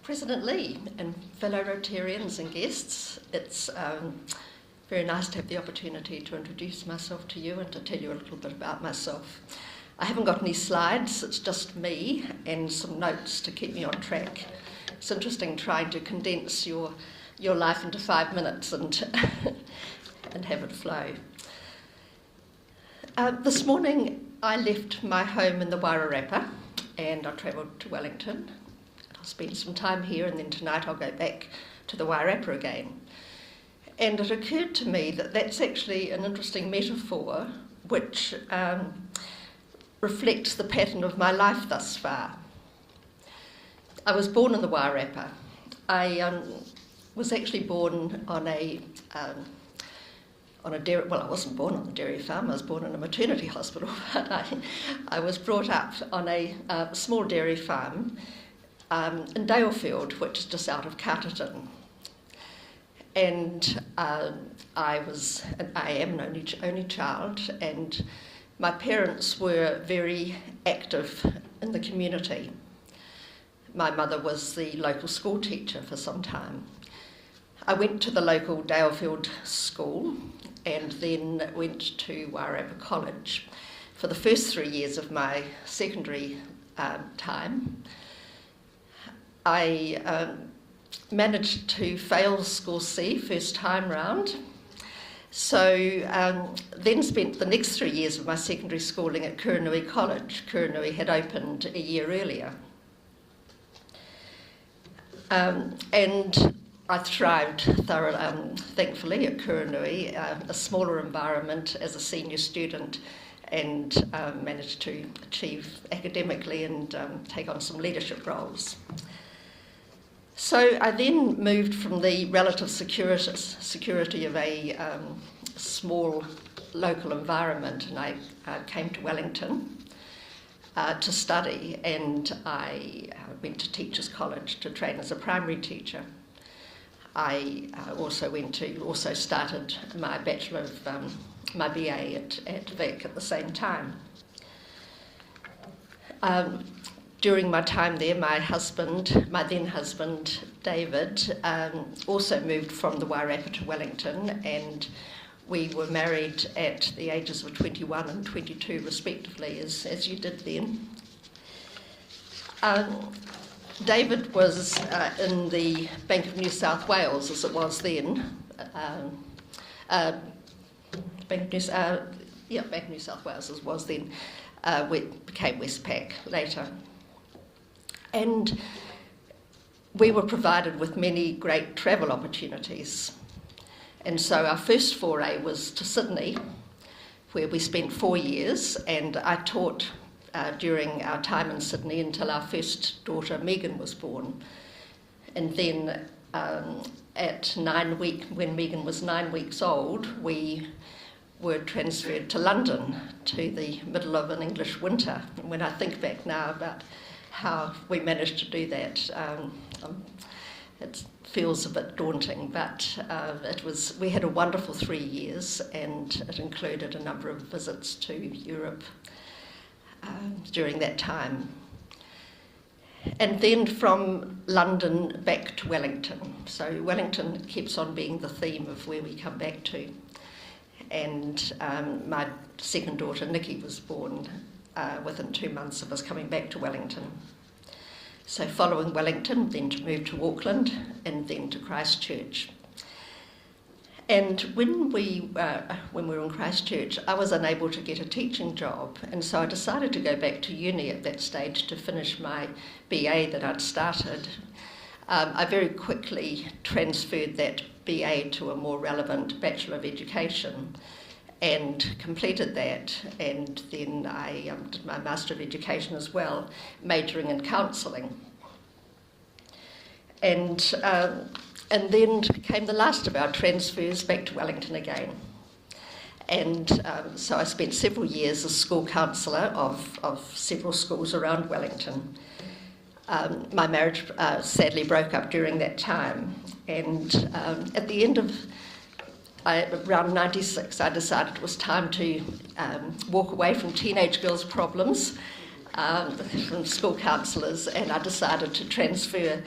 President Lee and fellow Rotarians and guests, it's very nice to have the opportunity to introduce myself to you and to tell you a little bit about myself. I haven't got any slides, it's just me and some notes to keep me on track. It's interesting trying to condense your life into 5 minutes and, and have it flow. This morning I left my home in the Wairarapa and I travelled to Wellington. I'll spend some time here and then tonight I'll go back to the Wairarapa again. And it occurred to me that that's actually an interesting metaphor which reflects the pattern of my life thus far. I was born in the Wairarapa. I was actually born on a dairy, well, I wasn't born on the dairy farm, I was born in a maternity hospital, but I was brought up on a small dairy farm in Dalefield, which is just out of Carterton. And I am an only child, and my parents were very active in the community. My mother was the local school teacher for some time. I went to the local Dalefield school and then went to Wairarapa College for the first 3 years of my secondary time. I managed to fail School C first time round, so then spent the next 3 years of my secondary schooling at Kuranui College. Kuranui had opened a year earlier. And I thrived thoroughly, thankfully, at Kuranui, a smaller environment as a senior student, and managed to achieve academically and take on some leadership roles. So I then moved from the relative security of a small local environment, and I came to Wellington to study, and I went to Teachers College to train as a primary teacher. I also started my Bachelor of my BA at Vic at the same time. During my time there, my then husband, David, also moved from the Wairarapa to Wellington, and we were married at the ages of 21 and 22 respectively, as you did then. David was in the Bank of New South Wales, as it was then. Bank of New South Wales as it was then. It became Westpac later. And we were provided with many great travel opportunities. And so our first foray was to Sydney, where we spent 4 years, and I taught during our time in Sydney until our first daughter Megan was born. And then when Megan was 9 weeks old, we were transferred to London, to the middle of an English winter. And when I think back now about how we managed to do that, it feels a bit daunting, but we had a wonderful 3 years, and it included a number of visits to Europe during that time. And then from London back to Wellington. So Wellington keeps on being the theme of where we come back to. And my second daughter, Nikki, was born within 2 months of us coming back to Wellington. So following Wellington, then to move to Auckland, and then to Christchurch. And when we were in Christchurch, I was unable to get a teaching job, and so I decided to go back to uni at that stage to finish my BA that I'd started. I very quickly transferred that BA to a more relevant Bachelor of Education and completed that, and then I did my Master of Education as well, majoring in counselling. And then came the last of our transfers back to Wellington again. And so I spent several years as school counsellor of several schools around Wellington. My marriage sadly broke up during that time, and at the end of around 96, I decided it was time to walk away from teenage girls' problems from school counsellors, and I decided to transfer